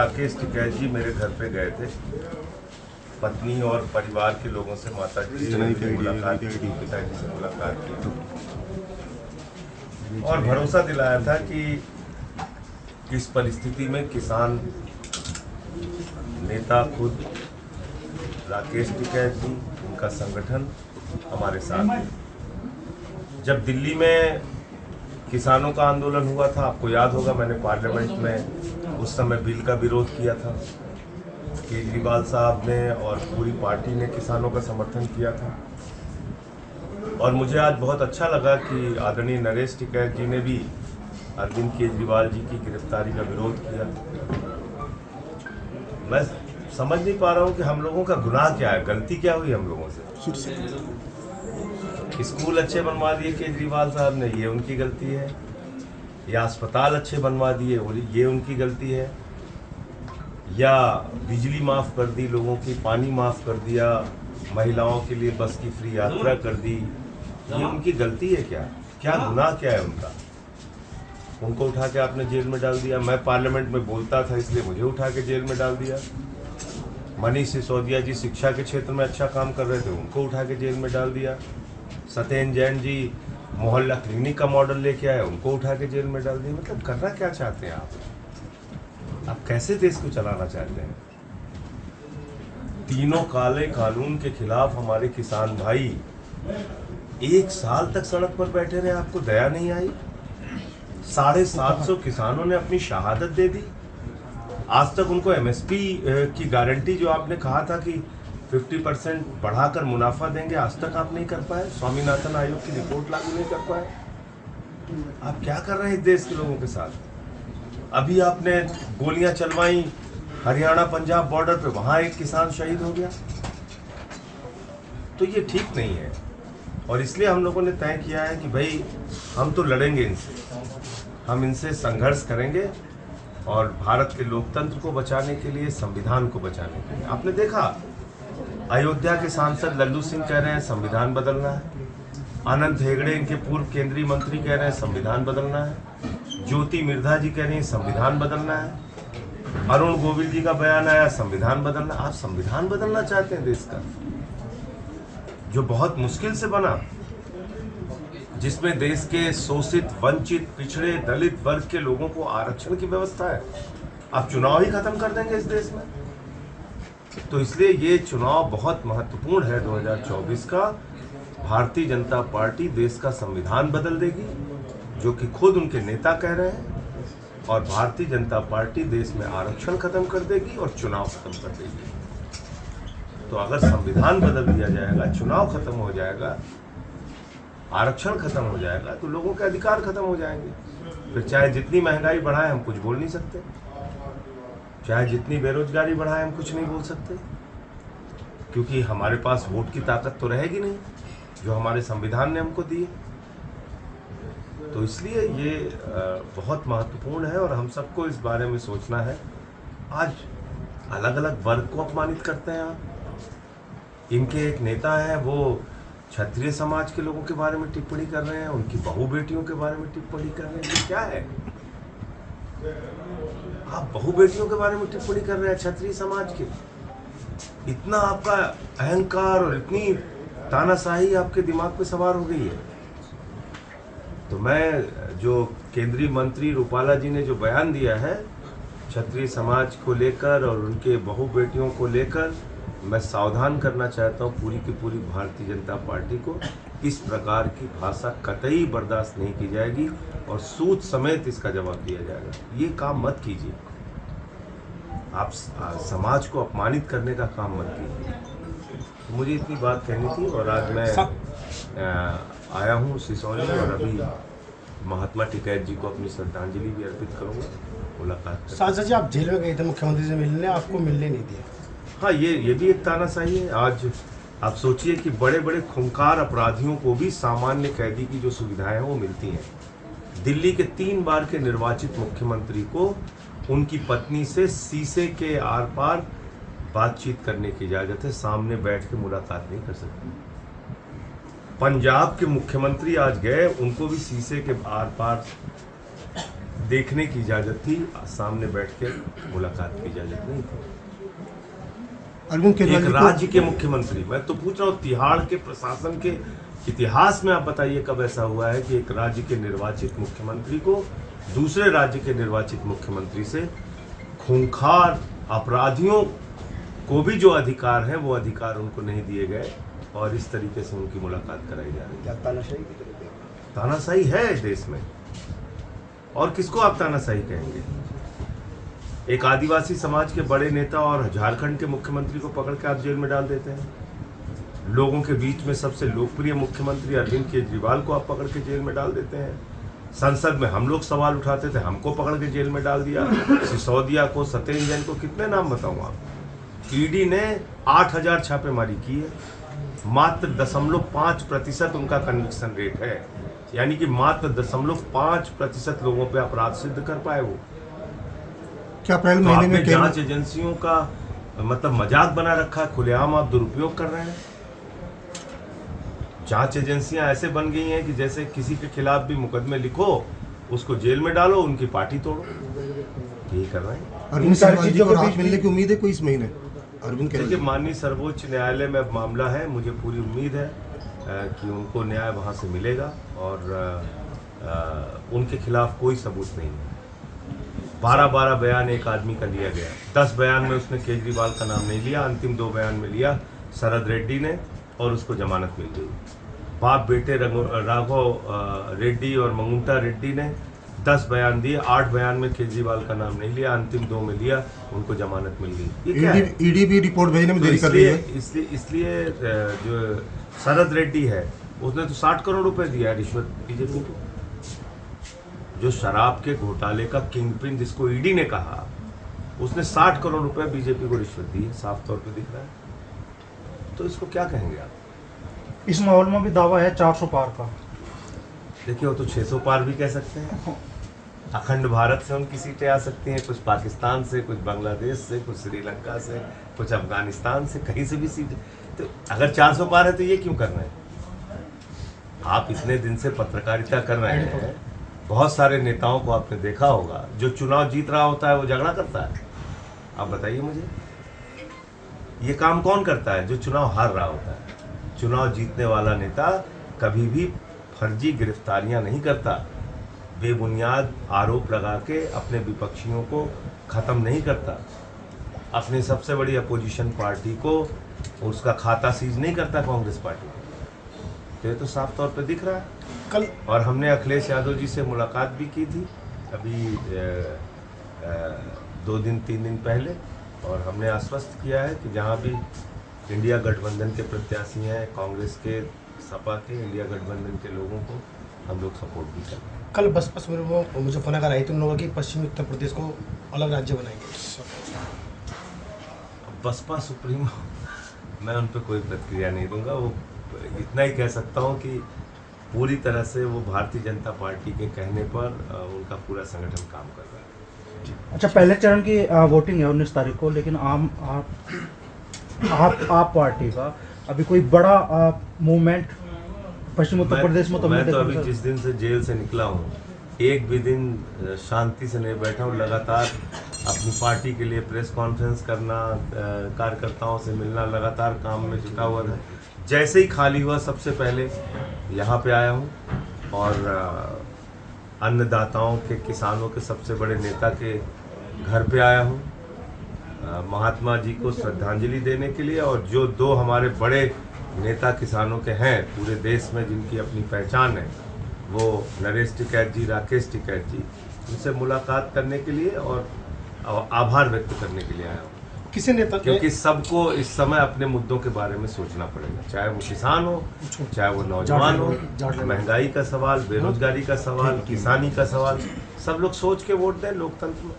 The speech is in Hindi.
राकेश टिकैत जी मेरे घर पे गए थे। पत्नी और परिवार के लोगों से माता जी से मुलाकात की, पिताजी से मुलाकात की और भरोसा दिलाया था कि इस परिस्थिति में किसान नेता खुद राकेश टिकैत जी, उनका संगठन हमारे साथ है। जब दिल्ली में किसानों का आंदोलन हुआ था, आपको याद होगा, मैंने पार्लियामेंट में उस समय बिल का विरोध किया था। केजरीवाल साहब ने और पूरी पार्टी ने किसानों का समर्थन किया था। और मुझे आज बहुत अच्छा लगा कि आदरणीय नरेश टिकैत जी ने भी अरविंद केजरीवाल जी की गिरफ्तारी का विरोध किया। मैं समझ नहीं पा रहा हूँ कि हम लोगों का गुनाह क्या है, गलती क्या हुई हम लोगों से। स्कूल अच्छे बनवा दिए केजरीवाल साहब ने, ये उनकी गलती है। या अस्पताल अच्छे बनवा दिए, ये उनकी गलती है। या बिजली माफ़ कर दी लोगों की, पानी माफ़ कर दिया, महिलाओं के लिए बस की फ्री यात्रा कर दी, ये उनकी गलती है क्या? क्या गुनाह क्या है उनका? उनको उठा के आपने जेल में डाल दिया। मैं पार्लियामेंट में बोलता था इसलिए मुझे उठा के जेल में डाल दिया। मनीष सिसोदिया जी शिक्षा के क्षेत्र में अच्छा काम कर रहे थे, उनको उठा के जेल में डाल दिया। सत्येंद्र जैन जी मोहल्ला क्लिनिक का मॉडल लेके आए, उनको उठा के जेल में डाल दिया। मतलब करना क्या चाहते हैं आप कैसे देश को चलाना चाहते हैं? तीनों काले कानून के खिलाफ हमारे किसान भाई 1 साल तक सड़क पर बैठे रहे, आपको दया नहीं आई? 750 किसानों ने अपनी शहादत दे दी। आज तक उनको एमएसपी की गारंटी जो आपने कहा था कि 50% बढ़ाकर मुनाफा देंगे, आज तक आप नहीं कर पाए। स्वामीनाथन आयोग की रिपोर्ट लागू नहीं कर पाए। आप क्या कर रहे हैं इस देश के लोगों के साथ? अभी आपने गोलियां चलवाई हरियाणा पंजाब बॉर्डर पे, वहां एक किसान शहीद हो गया। तो ये ठीक नहीं है और इसलिए हम लोगों ने तय किया है कि भाई हम तो लड़ेंगे इनसे, हम इनसे संघर्ष करेंगे और भारत के लोकतंत्र को बचाने के लिए, संविधान को बचाने के लिए। आपने देखा अयोध्या के सांसद लल्लू सिंह कह रहे हैं संविधान बदलना है। आनंद हेगड़े इनके पूर्व केंद्रीय मंत्री कह रहे हैं संविधान बदलना है। ज्योति मिर्धा जी कह रही हैं संविधान बदलना है। अरुण गोविल जी का बयान आया संविधान बदलना। आप संविधान बदलना चाहते हैं देश का, जो बहुत मुश्किल से बना, जिसमें देश के शोषित, वंचित, पिछड़े, दलित वर्ग के लोगों को आरक्षण की व्यवस्था है। आप चुनाव ही खत्म कर देंगे इस देश में। तो इसलिए ये चुनाव बहुत महत्वपूर्ण है 2024 का। भारतीय जनता पार्टी देश का संविधान बदल देगी, जो कि खुद उनके नेता कह रहे हैं, और भारतीय जनता पार्टी देश में आरक्षण खत्म कर देगी और चुनाव खत्म कर देगी। तो अगर संविधान बदल दिया जाएगा, चुनाव खत्म हो जाएगा, आरक्षण खत्म हो जाएगा, तो लोगों के अधिकार खत्म हो जाएंगे। फिर चाहे जितनी महंगाई बढ़ाए हम कुछ बोल नहीं सकते, चाहे जितनी बेरोजगारी बढ़ाए हम कुछ नहीं बोल सकते, क्योंकि हमारे पास वोट की ताकत तो रहेगी नहीं जो हमारे संविधान ने हमको दी है। तो इसलिए ये बहुत महत्वपूर्ण है और हम सबको इस बारे में सोचना है। आज अलग अलग वर्ग को अपमानित करते हैं आप। इनके एक नेता है, वो क्षत्रिय समाज के लोगों के बारे में टिप्पणी कर रहे हैं, उनकी बहू बेटियों के बारे में टिप्पणी कर रहे हैं। ये क्या है? आप बहू बेटियों के बारे में टिप्पणी कर रहे हैं क्षत्रिय समाज के? इतना आपका अहंकार और इतनी तानाशाही आपके दिमाग पे सवार हो गई है। तो मैं, जो केंद्रीय मंत्री रूपाला जी ने जो बयान दिया है क्षत्रिय समाज को लेकर और उनके बहू बेटियों को लेकर, मैं सावधान करना चाहता हूँ पूरी की पूरी भारतीय जनता पार्टी को। इस प्रकार की भाषा कतई बर्दाश्त नहीं की जाएगी और सूद समेत इसका जवाब दिया जाएगा। ये काम मत कीजिए, आप समाज को अपमानित करने का काम मत कीजिए। तो मुझे इतनी बात कहनी थी और आज मैं आया हूँ सिसौली और अभी महात्मा टिकैत जी को अपनी श्रद्धांजलि भी अर्पित करूँगा, मुलाकात। सांसद जी, आप जेल में गए थे मुख्यमंत्री से मिलने, आपको मिलने नहीं दिया। हाँ, ये भी एक तानाशाही है। आज आप सोचिए कि बड़े बड़े खूंखार अपराधियों को भी सामान्य कैदी की जो सुविधाएं हैं वो मिलती हैं। दिल्ली के 3 बार के निर्वाचित मुख्यमंत्री को उनकी पत्नी से शीशे के आर पार बातचीत करने की इजाजत है, सामने बैठ के मुलाकात नहीं कर सकते। पंजाब के मुख्यमंत्री आज गए, उनको भी शीशे के आर पार देखने की इजाज़त थी, सामने बैठ के मुलाकात की इजाज़त नहीं थी। अरविंद एक केजरीवाल राज्य के मुख्यमंत्री, मैं तो पूछ रहा हूँ तिहाड़ के प्रशासन के इतिहास में आप बताइए कब ऐसा हुआ है कि एक राज्य के निर्वाचित मुख्यमंत्री को दूसरे राज्य के निर्वाचित मुख्यमंत्री से खूंखार अपराधियों को भी जो अधिकार है वो अधिकार उनको नहीं दिए गए और इस तरीके से उनकी मुलाकात कराई जा रही है। तानाशाही है इस देश में, और किसको आप तानाशाही कहेंगे? एक आदिवासी समाज के बड़े नेता और झारखंड के मुख्यमंत्री को पकड़ के आप जेल में डाल देते हैं। लोगों के बीच में सबसे लोकप्रिय मुख्यमंत्री अरविंद केजरीवाल को आप पकड़ के जेल में डाल देते हैं। संसद में हम लोग सवाल उठाते थे, हमको पकड़ के जेल में डाल दिया। सिसोदिया को, सत्येंद्र जैन को, कितने नाम बताऊं आप। ईडी ने 8000 छापेमारी की है, मात्र 0.5% उनका कन्विक्शन रेट है, यानी कि मात्र 0.5% लोगों पे अपराध सिद्ध कर पाए वो। क्या अप्रैल तो महीने आपने में जांच एजेंसियों का मतलब मजाक बना रखा है, खुलेआम आप दुरुपयोग कर रहे हैं। जांच एजेंसियां ऐसे बन गई हैं कि जैसे किसी के खिलाफ भी मुकदमे लिखो, उसको जेल में डालो, उनकी पार्टी तोड़ो, यही कर रहे हैं। अरविंद केजरीवाल जी को राहत मिलने की उम्मीद है कोई इस महीने? अरविंद देखिए, केजरीवाल माननीय सर्वोच्च न्यायालय में अब मामला है, मुझे पूरी उम्मीद है कि उनको न्याय वहां से मिलेगा और उनके खिलाफ कोई सबूत नहीं है। 12 बयान एक आदमी का लिया गया, 10 बयान में उसने केजरीवाल का नाम नहीं लिया, अंतिम 2 बयान में लिया शरद रेड्डी ने और उसको जमानत मिल गई। बाप बेटे राघव रेड्डी और मंगुंटा रेड्डी ने 10 बयान दिए, 8 बयान में केजरीवाल का नाम नहीं लिया, अंतिम 2 में लिया, उनको जमानत मिल गई। ये क्या है? ईडी भी रिपोर्ट भेजने में तो देरी कर रही है। इसलिए जो शरद रेड्डी है उसने तो 60 करोड़ रुपए दिया रिश्वत बीजेपी को। जो शराब के घोटाले का किंगपिन जिसको ईडी ने कहा, उसने 60 करोड़ रुपए बीजेपी को रिश्वत दी है, साफ तौर पे दिख रहा है। तो इसको क्या कहेंगे आप? इस माहौल में भी दावा है 400 पार का। देखिए, वो तो 600 पार भी कह सकते हैं। अखंड भारत से उनकी सीटें आ सकती हैं, कुछ पाकिस्तान से, कुछ बांग्लादेश से, कुछ श्रीलंका से, कुछ अफगानिस्तान से, कहीं से भी सीटें। तो अगर 400 पार है तो ये क्यों कर रहे हैं? आप इतने दिन से पत्रकारिता कर रहे हैं, बहुत सारे नेताओं को आपने देखा होगा, जो चुनाव जीत रहा होता है वो झगड़ा करता है। आप बताइए मुझे, ये काम कौन करता है? जो चुनाव हार रहा होता है। चुनाव जीतने वाला नेता कभी भी फर्जी गिरफ्तारियां नहीं करता, बेबुनियाद आरोप लगा के अपने विपक्षियों को खत्म नहीं करता, अपनी सबसे बड़ी अपोजिशन पार्टी को उसका खाता सीज नहीं करता कांग्रेस पार्टी को। तो ये तो साफ तौर पे दिख रहा है कल। और हमने अखिलेश यादव जी से मुलाकात भी की थी अभी 2-3 दिन पहले, और हमने आश्वस्त किया है कि जहाँ भी इंडिया गठबंधन के प्रत्याशी हैं, कांग्रेस के, सपा के, इंडिया गठबंधन के लोगों को हम लोग सपोर्ट भी कर रहे हैं। कल बसपा सुप्रीमो मुजफ्फरनगर आई तो उन्होंने कहा कि पश्चिमी उत्तर प्रदेश को अलग राज्य बनाएंगे। बसपा सुप्रीमो, मैं उन पर कोई प्रतिक्रिया नहीं दूंगा। वो इतना ही कह सकता हूँ कि पूरी तरह से वो भारतीय जनता पार्टी के कहने पर उनका पूरा संगठन काम कर रहा है। अच्छा, पहले चरण की वोटिंग है 19 तारीख को, लेकिन आप पार्टी का अभी कोई बड़ा मूवमेंट पश्चिम उत्तर प्रदेश में तो मैं तो अभी जिस दिन से जेल से निकला हूँ, एक भी दिन शांति से नहीं बैठा हूँ। लगातार अपनी पार्टी के लिए प्रेस कॉन्फ्रेंस करना, कार्यकर्ताओं से मिलना, लगातार काम में जुटा हुआ है। जैसे ही खाली हुआ सबसे पहले यहाँ पे आया हूँ और अन्नदाताओं के, किसानों के सबसे बड़े नेता के घर पे आया हूँ महात्मा जी को श्रद्धांजलि देने के लिए। और जो 2 हमारे बड़े नेता किसानों के हैं पूरे देश में, जिनकी अपनी पहचान है, वो नरेश टिकैत जी, राकेश टिकैत जी, उनसे मुलाकात करने के लिए और आभार व्यक्त करने के लिए आया हूँ। किसी नेता, क्योंकि सबको इस समय अपने मुद्दों के बारे में सोचना पड़ेगा, चाहे वो किसान हो, चाहे वो नौजवान हो। महंगाई का सवाल, बेरोजगारी का सवाल, किसानी का सवाल, सब लोग सोच के वोट दें लोकतंत्र में।